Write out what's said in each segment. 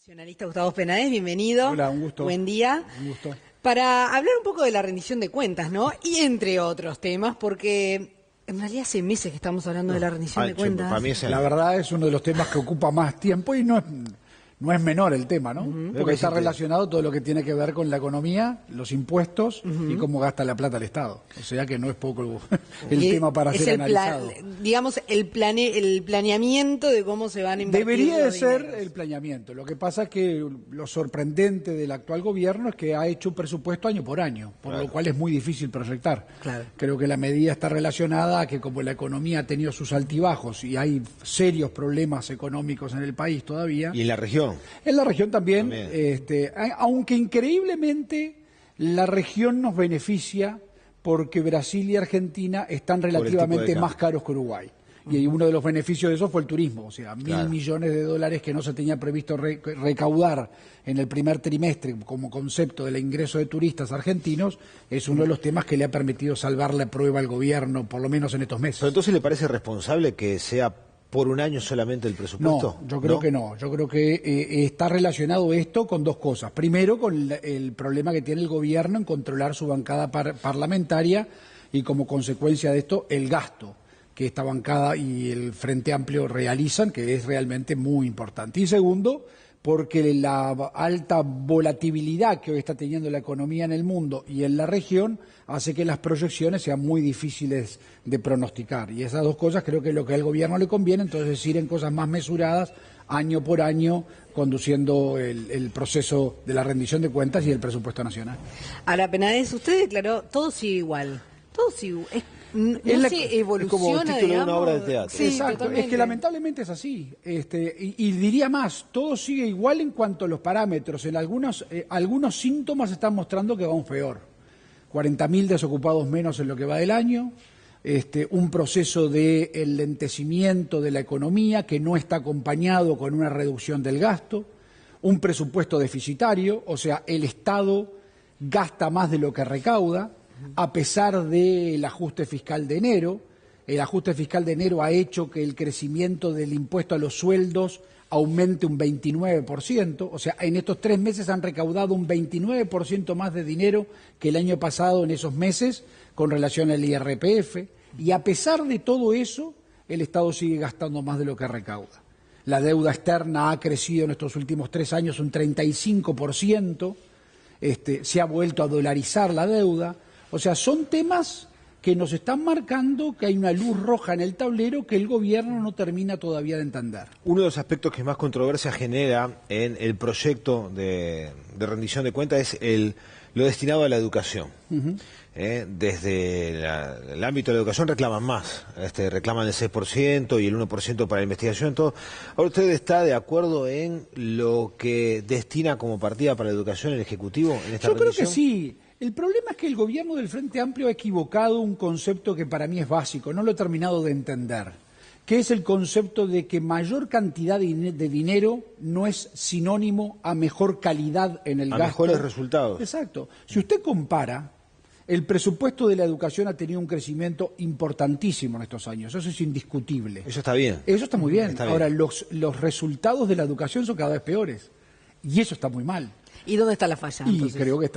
Nacionalista Gustavo Penaes, bienvenido. Hola, un gusto. Buen día. Un gusto. Para hablar un poco de la rendición de cuentas, ¿no? Y entre otros temas, porque en realidad hace meses que estamos hablando de la rendición de cuentas. Para mí es La verdad es uno de los temas que ocupa más tiempo y no es menor el tema, ¿no? Porque está relacionado todo lo que tiene que ver con la economía, los impuestos y cómo gasta la plata el Estado. O sea que no es poco el tema para ser analizado. Digamos, el planeamiento de cómo se van a invertir. Debería de ser el planeamiento. Lo que pasa es que lo sorprendente del actual gobierno es que ha hecho un presupuesto año por año, por lo cual es muy difícil proyectar. Claro. Creo que la medida está relacionada a que como la economía ha tenido sus altibajos y hay serios problemas económicos en el país todavía. Y en la región. En la región también. Aunque increíblemente la región nos beneficia porque Brasil y Argentina están relativamente más caros que Uruguay. Y uno de los beneficios de eso fue el turismo, o sea, $1.000 millones de dólares que no se tenía previsto recaudar en el primer trimestre como concepto del ingreso de turistas argentinos, es uno de los temas que le ha permitido salvar la prueba al gobierno, por lo menos en estos meses. ¿Pero entonces le parece responsable que sea por un año solamente el presupuesto? No, yo creo que no. Yo creo que está relacionado esto con dos cosas. Primero, con el problema que tiene el gobierno en controlar su bancada parlamentaria y como consecuencia de esto, el gasto que esta bancada y el Frente Amplio realizan, que es realmente muy importante. Y segundo, porque la alta volatilidad que hoy está teniendo la economía en el mundo y en la región hace que las proyecciones sean muy difíciles de pronosticar. Y esas dos cosas creo que es lo que al gobierno le conviene, entonces ir en cosas más mesuradas, año por año, conduciendo el proceso de la rendición de cuentas y el presupuesto nacional. Ahora, Penaes, usted declaró todo sigue igual. Todo sigue igual. No se evoluciona, como título digamos, de una obra de teatro. Sí, exacto, totalmente. es que lamentablemente es así. Y diría más, todo sigue igual en cuanto a los parámetros. En algunos síntomas están mostrando que vamos peor. 40.000 desocupados menos en lo que va del año, un proceso de enlentecimiento de la economía que no está acompañado con una reducción del gasto, un presupuesto deficitario, o sea, el Estado gasta más de lo que recauda, a pesar del ajuste fiscal de enero. El ajuste fiscal de enero ha hecho que el crecimiento del impuesto a los sueldos aumente un 29%, o sea, en estos 3 meses han recaudado un 29% más de dinero que el año pasado en esos meses con relación al IRPF, y a pesar de todo eso, el Estado sigue gastando más de lo que recauda. La deuda externa ha crecido en estos últimos 3 años un 35%, se ha vuelto a dolarizar la deuda. O sea, son temas que nos están marcando que hay una luz roja en el tablero que el gobierno no termina todavía de entender. Uno de los aspectos que más controversia genera en el proyecto de rendición de cuentas es lo destinado a la educación. Desde el ámbito de la educación reclaman más, reclaman el 6% y el 1% para la investigación, todo. Ahora, ¿usted está de acuerdo en lo que destina como partida para la educación el Ejecutivo en esta rendición? Yo creo que sí. El problema es que el gobierno del Frente Amplio ha equivocado un concepto que para mí es básico, no lo he terminado de entender, que es el concepto de que mayor cantidad de dinero no es sinónimo a mejor calidad en el gasto. A mejores resultados. Exacto. Si usted compara, el presupuesto de la educación ha tenido un crecimiento importantísimo en estos años, eso es indiscutible. Eso está bien. Eso está muy bien. Está bien. Ahora, los resultados de la educación son cada vez peores, y eso está muy mal. ¿Y dónde está la falla? Y Entonces, creo que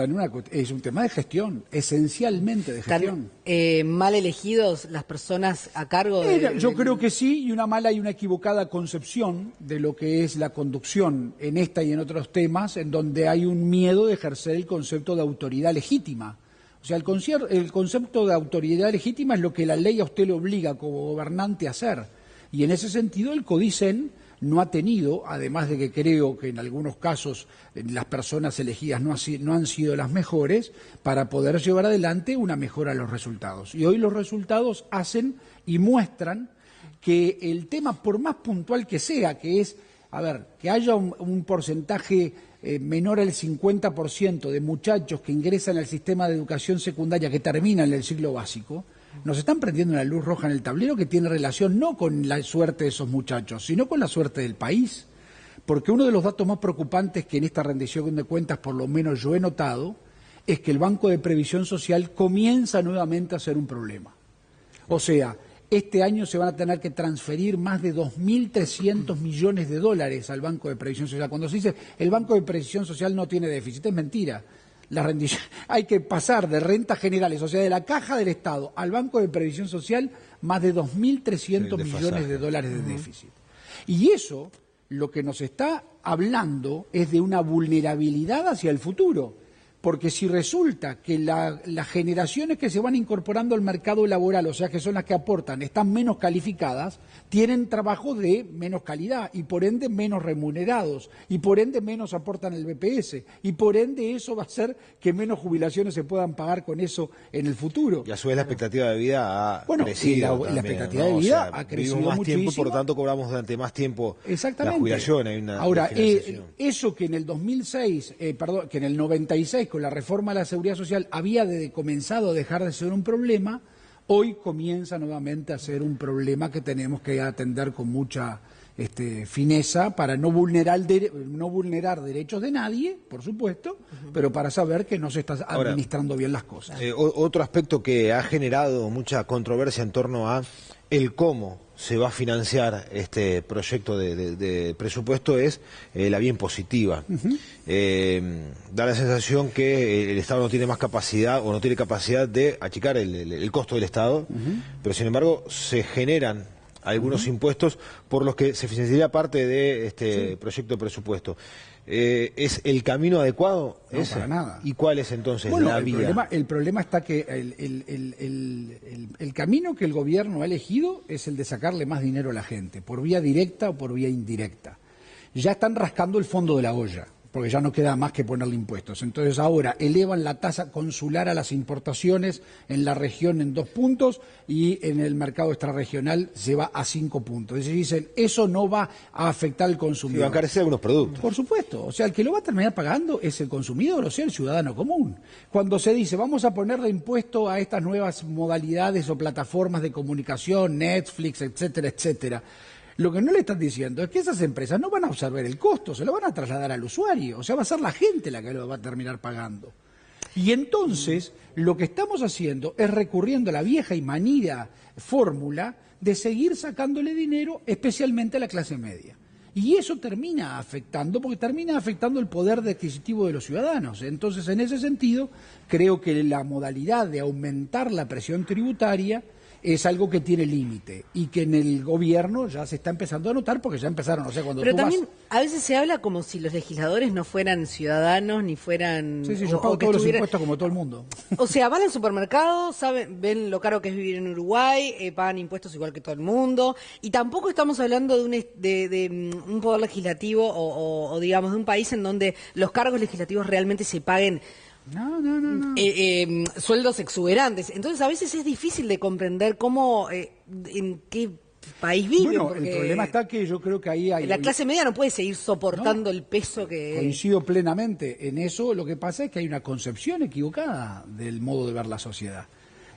es un tema de gestión, esencialmente de gestión. ¿están mal elegidos las personas a cargo de...? Yo creo que sí, y una mala y una equivocada concepción de lo que es la conducción en esta y en otros temas, en donde hay un miedo de ejercer el concepto de autoridad legítima. O sea, el concepto de autoridad legítima es lo que la ley a usted le obliga como gobernante a hacer. Y en ese sentido el CODICEN no ha tenido, además de que creo que en algunos casos las personas elegidas no han sido las mejores, para poder llevar adelante una mejora en los resultados. Y hoy los resultados hacen y muestran que el tema, por más puntual que sea, que es, que haya un porcentaje menor al 50% de muchachos que ingresan al sistema de educación secundaria que terminan el ciclo básico, nos están prendiendo una luz roja en el tablero que tiene relación no con la suerte de esos muchachos, sino con la suerte del país. Porque uno de los datos más preocupantes que en esta rendición de cuentas, por lo menos yo he notado, es que el Banco de Previsión Social comienza nuevamente a ser un problema. O sea, Este año se van a tener que transferir más de 2.300 millones de dólares al Banco de Previsión Social. Cuando se dice el Banco de Previsión Social no tiene déficit, es mentira. La rendición, hay que pasar de rentas generales, o sea, de la caja del Estado al Banco de Previsión Social, más de 2.300 millones de dólares de déficit. Y eso, lo que nos está hablando es de una vulnerabilidad hacia el futuro. Porque si resulta que las generaciones que se van incorporando al mercado laboral, o sea, que son las que aportan, están menos calificadas, tienen trabajo de menos calidad y por ende menos remunerados y por ende menos aportan el BPS y por ende eso va a hacer que menos jubilaciones se puedan pagar con eso en el futuro. Y a su vez la expectativa de vida ha crecido. La expectativa de vida ha crecido más muchísimo. tiempo, por lo tanto cobramos durante más tiempo la jubilación. Hay una Ahora, eso que en el 2006, que en el 96 con la reforma de la Seguridad Social había comenzado a dejar de ser un problema, hoy comienza nuevamente a ser un problema que tenemos que atender con mucha fineza para no vulnerar derechos de nadie, por supuesto, pero para saber que no se está administrando bien las cosas. Otro aspecto que ha generado mucha controversia en torno a el cómo se va a financiar este proyecto de presupuesto es la vía impositiva. Da la sensación que el Estado no tiene más capacidad o no tiene capacidad de achicar el costo del Estado, pero sin embargo se generan algunos impuestos por los que se financiaría parte de este proyecto de presupuesto. ¿Es el camino adecuado? No, para nada. ¿Y cuál es entonces la vía? El problema está que el camino que el gobierno ha elegido es el de sacarle más dinero a la gente, por vía directa o por vía indirecta. Ya están rascando el fondo de la olla, porque ya no queda más que ponerle impuestos. Entonces ahora elevan la tasa consular a las importaciones en la región en 2 puntos y en el mercado extrarregional se va a 5 puntos. Es decir, dicen, eso no va a afectar al consumidor. Y va a encarecer algunos productos. Por supuesto. O sea, el que lo va a terminar pagando es el consumidor, o sea, el ciudadano común. Cuando se dice, vamos a ponerle impuesto a estas nuevas modalidades o plataformas de comunicación, Netflix, etcétera, etcétera, lo que no le están diciendo es que esas empresas no van a absorber el costo, se lo van a trasladar al usuario. O sea, va a ser la gente la que lo va a terminar pagando. Y entonces, lo que estamos haciendo es recurriendo a la vieja y manida fórmula de seguir sacándole dinero, especialmente a la clase media. Y eso termina afectando, porque termina afectando el poder adquisitivo de los ciudadanos. Entonces, en ese sentido, creo que la modalidad de aumentar la presión tributaria es algo que tiene límite y que en el gobierno ya se está empezando a notar porque ya empezaron, o sea, cuando pero también a veces se habla como si los legisladores no fueran ciudadanos ni fueran... Sí, yo pago todos los impuestos como todo el mundo. O sea, van al supermercado, ven lo caro que es vivir en Uruguay, pagan impuestos igual que todo el mundo, y tampoco estamos hablando de un poder legislativo o digamos de un país en donde los cargos legislativos realmente se paguen No. sueldos exuberantes. Entonces a veces es difícil de comprender cómo, en qué país vive. Bueno, el problema está que yo creo que ahí hay... La clase media no puede seguir soportando el peso que... Coincido plenamente en eso. Lo que pasa es que hay una concepción equivocada del modo de ver la sociedad.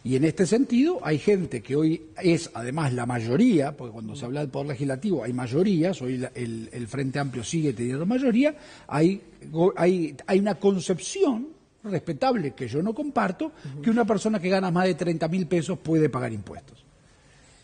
Y en este sentido hay gente que hoy es además la mayoría, porque cuando se habla del poder legislativo hay mayorías, hoy el Frente Amplio sigue teniendo mayoría, hay una concepción respetable que yo no comparto, que una persona que gana más de 30.000 pesos puede pagar impuestos.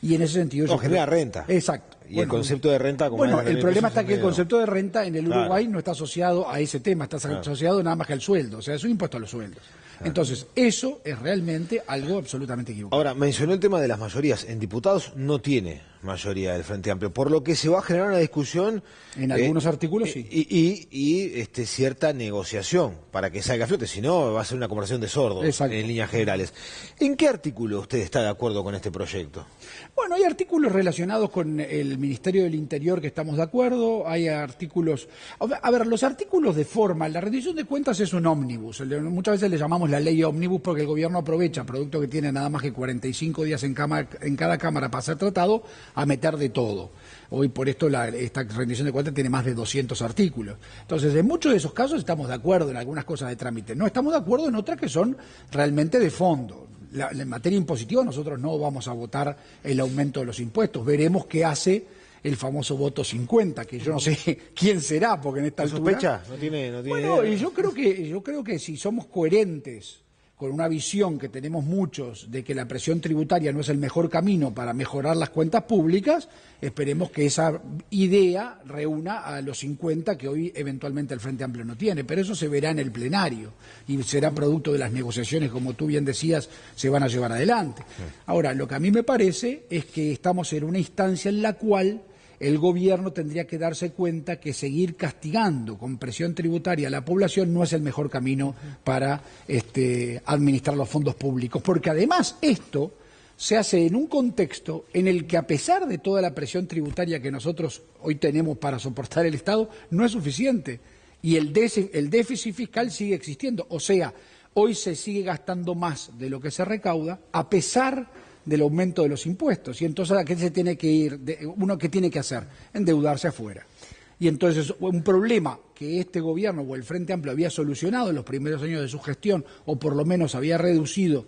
Y en ese sentido... No, genera renta. Exacto. Y el concepto de renta... el problema está que el concepto de renta en el Uruguay no está asociado a ese tema, está asociado nada más que al sueldo, o sea, es un impuesto a los sueldos. Entonces, eso es realmente algo absolutamente equivocado. Ahora, mencionó el tema de las mayorías. En diputados no tiene mayoría del Frente Amplio, por lo que se va a generar una discusión... En algunos artículos sí. Y cierta negociación para que salga a flote, si no va a ser una conversación de sordos en líneas generales. ¿En qué artículo usted está de acuerdo con este proyecto? Bueno, hay artículos relacionados con el Ministerio del Interior que estamos de acuerdo, hay artículos... A ver, los artículos de forma, la rendición de cuentas es un ómnibus, muchas veces le llamamos la ley ómnibus porque el gobierno aprovecha, producto que tiene nada más que 45 días en cada Cámara para ser tratado, a meter de todo. Hoy por esto esta rendición de cuentas tiene más de 200 artículos. Entonces, en muchos de esos casos estamos de acuerdo en algunas cosas de trámite. No estamos de acuerdo en otras que son realmente de fondo. En materia impositiva nosotros no vamos a votar el aumento de los impuestos. Veremos qué hace el famoso voto 50, que yo no sé quién será, porque en esta altura... ¿Sospecha? No tiene bueno, idea. yo creo que si somos coherentes con una visión que tenemos muchos de que la presión tributaria no es el mejor camino para mejorar las cuentas públicas, esperemos que esa idea reúna a los 50 que hoy eventualmente el Frente Amplio no tiene, pero eso se verá en el plenario y será producto de las negociaciones, como tú bien decías, se van a llevar adelante. Sí. Ahora, lo que a mí me parece es que estamos en una instancia en la cual el gobierno tendría que darse cuenta que seguir castigando con presión tributaria a la población no es el mejor camino para administrar los fondos públicos, porque además esto se hace en un contexto en el que, a pesar de toda la presión tributaria que nosotros hoy tenemos para soportar el Estado, no es suficiente y el déficit fiscal sigue existiendo. O sea, hoy se sigue gastando más de lo que se recauda, a pesar del aumento de los impuestos. Y entonces, ¿a qué se tiene que ir? ¿Uno qué tiene que hacer? Endeudarse afuera. Y entonces, un problema que este gobierno o el Frente Amplio había solucionado en los primeros años de su gestión, o por lo menos había reducido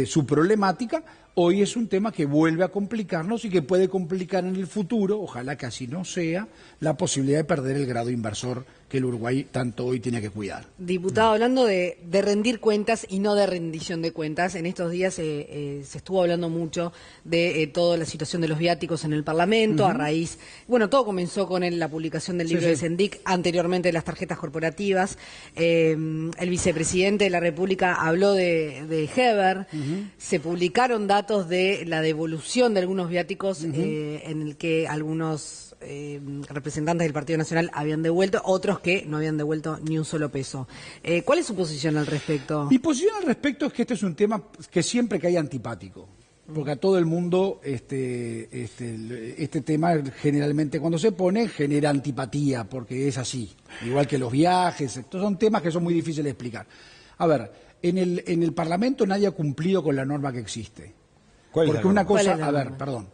su problemática, hoy es un tema que vuelve a complicarnos y que puede complicar en el futuro, ojalá que así no sea, la posibilidad de perder el grado inversor que el Uruguay tanto hoy tiene que cuidar. Diputado, hablando de rendir cuentas y no de rendición de cuentas, en estos días se estuvo hablando mucho de toda la situación de los viáticos en el Parlamento, a raíz, bueno, todo comenzó con la publicación del libro de Sendic, anteriormente de las tarjetas corporativas. El vicepresidente de la República habló de Heber, se publicaron datos de la devolución de algunos viáticos en el que algunos representantes del Partido Nacional habían devuelto, otros que no habían devuelto ni un solo peso. ¿Cuál es su posición al respecto? Mi posición al respecto es que este es un tema que siempre cae antipático, porque a todo el mundo este tema generalmente cuando se pone genera antipatía, porque es así, igual que los viajes. Estos son temas que son muy difíciles de explicar. A ver, en el Parlamento nadie ha cumplido con la norma que existe. ¿Cuál es la norma?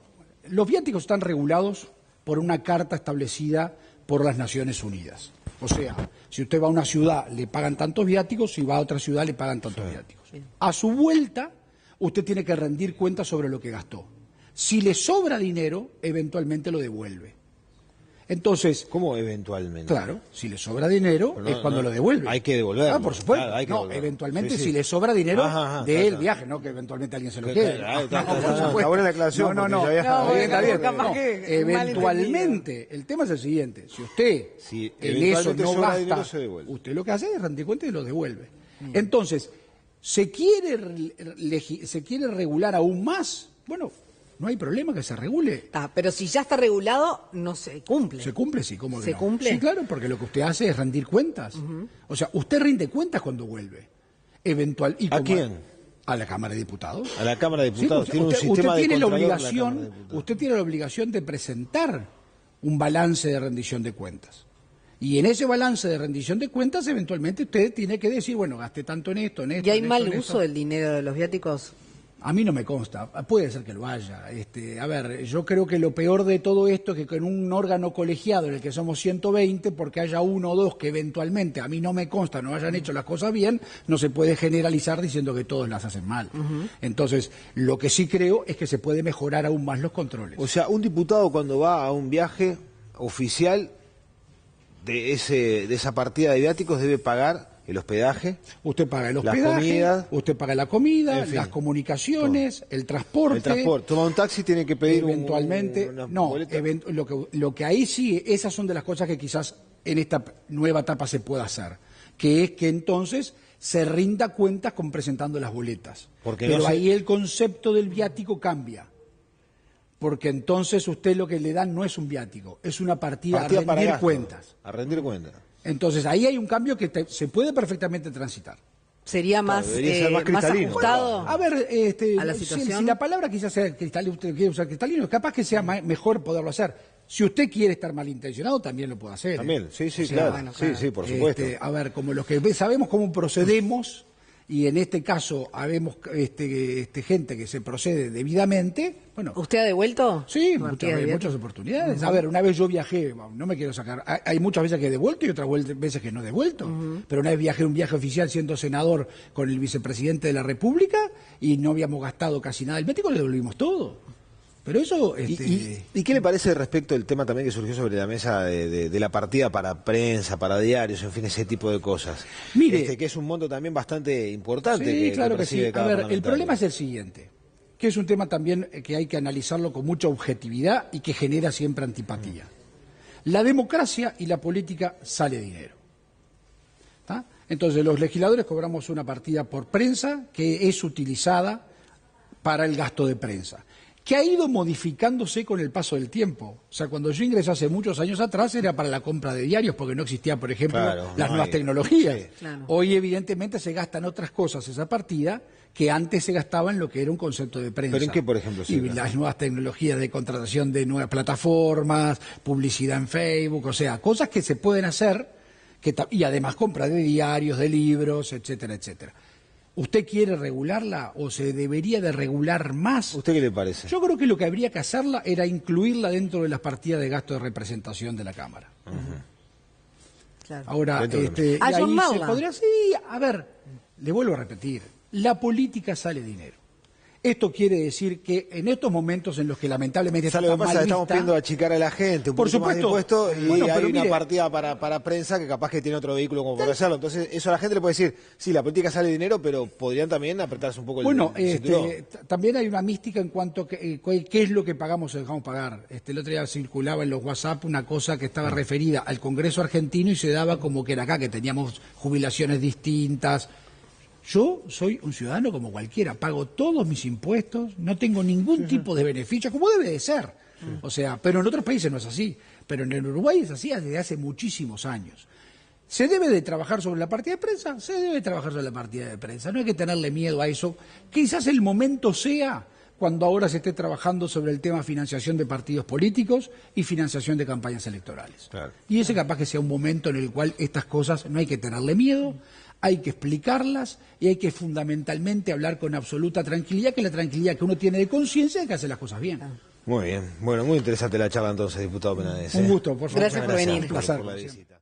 Los viáticos están regulados por una carta establecida por las Naciones Unidas. O sea, si usted va a una ciudad le pagan tantos viáticos, si va a otra ciudad le pagan tantos viáticos. A su vuelta, usted tiene que rendir cuentas sobre lo que gastó. Si le sobra dinero, eventualmente lo devuelve. Entonces, ¿cómo eventualmente? Claro, si le sobra dinero es cuando lo devuelve. Hay que devolverlo. Ah, por supuesto. Claro, hay que devolverlo. Eventualmente si le sobra dinero del viaje, no que eventualmente alguien se lo quede. Está buena la aclaración. Eventualmente, el tema es el siguiente. Si usted en eso no gasta, usted lo que hace es rendir cuenta y lo devuelve. Entonces, ¿se quiere regular aún más? Bueno, no hay problema que se regule. Pero si ya está regulado, no se cumple. Se cumple, sí, ¿cómo que ¿Se no? cumple? Sí, claro, porque lo que usted hace es rendir cuentas. O sea, usted rinde cuentas cuando vuelve. ¿A quién? A la Cámara de Diputados. A la Cámara de Diputados. Sí, tiene un sistema usted tiene de la contralor obligación, usted tiene la obligación de presentar un balance de rendición de cuentas. Y en ese balance de rendición de cuentas, eventualmente usted tiene que decir, bueno, gasté tanto en esto, en esto. ¿Y hay en mal esto, uso del dinero de los viáticos? A mí no me consta, puede ser que lo haya. A ver, yo creo que lo peor de todo esto es que con un órgano colegiado en el que somos 120, porque haya uno o dos que eventualmente, a mí no me consta, no hayan hecho las cosas bien, no se puede generalizar diciendo que todos las hacen mal. Entonces, lo que sí creo es que se puede mejorar aún más los controles. O sea, un diputado cuando va a un viaje oficial de esa partida de viáticos debe pagar el hospedaje. Usted paga el hospedaje, usted paga la comida, en fin, las comunicaciones, el transporte. Toma un taxi, tiene que pedir eventualmente. Lo que ahí sí, esas son de las cosas que quizás en esta nueva etapa se pueda hacer, que es que entonces se rinda cuentas con presentando las boletas. Pero ahí el concepto del viático cambia. Porque entonces usted lo que le dan no es un viático, es una partida a rendir cuentas. A rendir cuentas. Entonces ahí hay un cambio que se puede perfectamente transitar. ¿Sería más ajustado a ver, a la situación? Si la palabra quizás sea cristalino, usted quiere usar cristalino, es capaz que sea mejor poderlo hacer. Si usted quiere estar malintencionado, también lo puede hacer. También, sí, claro. Bueno, claro. Sí, por supuesto. A ver, como los que sabemos cómo procedemos, y en este caso habemos gente que se procede debidamente. Bueno, ¿usted ha devuelto? Sí, muchas oportunidades. A ver, una vez yo viajé, no me quiero sacar, hay muchas veces que he devuelto y otras veces que no he devuelto, pero una vez viajé un viaje oficial siendo senador con el vicepresidente de la República y no habíamos gastado casi nada del viático, le devolvimos todo. Pero eso... ¿Y qué le parece respecto del tema también que surgió sobre la mesa de la partida para prensa, para diarios, en fin, ese tipo de cosas? Mire, que es un monto también bastante importante. Sí, claro que sí. Cada A ver, el parlamentario. problema es el siguiente, que es un tema también que hay que analizarlo con mucha objetividad y que genera siempre antipatía. La democracia y la política sale dinero. ¿Tá? Entonces, los legisladores cobramos una partida por prensa que es utilizada para el gasto de prensa, que ha ido modificándose con el paso del tiempo. O sea, cuando yo ingresé hace muchos años atrás era para la compra de diarios, porque no existía, por ejemplo, las nuevas tecnologías. Sí. Claro. Hoy, evidentemente, se gastan otras cosas esa partida que antes se gastaba en lo que era un concepto de prensa. ¿Pero en qué, por ejemplo, se Y gasta? las nuevas tecnologías de contratación de nuevas plataformas, publicidad en Facebook, o sea, cosas que se pueden hacer, y además compra de diarios, de libros, etcétera, etcétera. ¿Usted quiere regularla o se debería de regular más? ¿Usted qué le parece? Yo creo que lo que habría que hacerla era incluirla dentro de las partidas de gasto de representación de la Cámara. Claro. Ahora, Dentro de- y ahí se Ayornarla. podría... Sí, a ver, le vuelvo a repetir, la política sale dinero. Esto quiere decir que en estos momentos en los que lamentablemente ¿Sabe lo que tan pasa? mal Estamos vista- pidiendo achicar a la gente, un Por poquito más de supuesto. impuestos, y Bueno, hay pero una mire- partida para prensa que capaz que tiene otro vehículo como para hacerlo. Entonces, eso a la gente le puede decir, sí, la política sale dinero, pero podrían también apretarse un poco Bueno, el cinturón. también hay una mística en cuanto a qué es lo que pagamos o dejamos pagar. El otro día circulaba en los WhatsApp una cosa que estaba referida al Congreso argentino y se daba como que era acá, que teníamos jubilaciones distintas. Yo soy un ciudadano como cualquiera, pago todos mis impuestos, no tengo ningún tipo de beneficio, como debe de ser. O sea, pero en otros países no es así. Pero en el Uruguay es así desde hace muchísimos años. ¿Se debe de trabajar sobre la partida de prensa? Se debe trabajar sobre la partida de prensa. No hay que tenerle miedo a eso. Quizás el momento sea cuando ahora se esté trabajando sobre el tema financiación de partidos políticos y financiación de campañas electorales. Claro. Y ese capaz que sea un momento en el cual estas cosas no hay que tenerle miedo, hay que explicarlas y hay que fundamentalmente hablar con absoluta tranquilidad, que es la tranquilidad que uno tiene de conciencia de que hace las cosas bien. Muy bien. Bueno, muy interesante la charla entonces, diputado Penades. Un gusto, por favor. Gracias por venir. Un placer. Por la visita.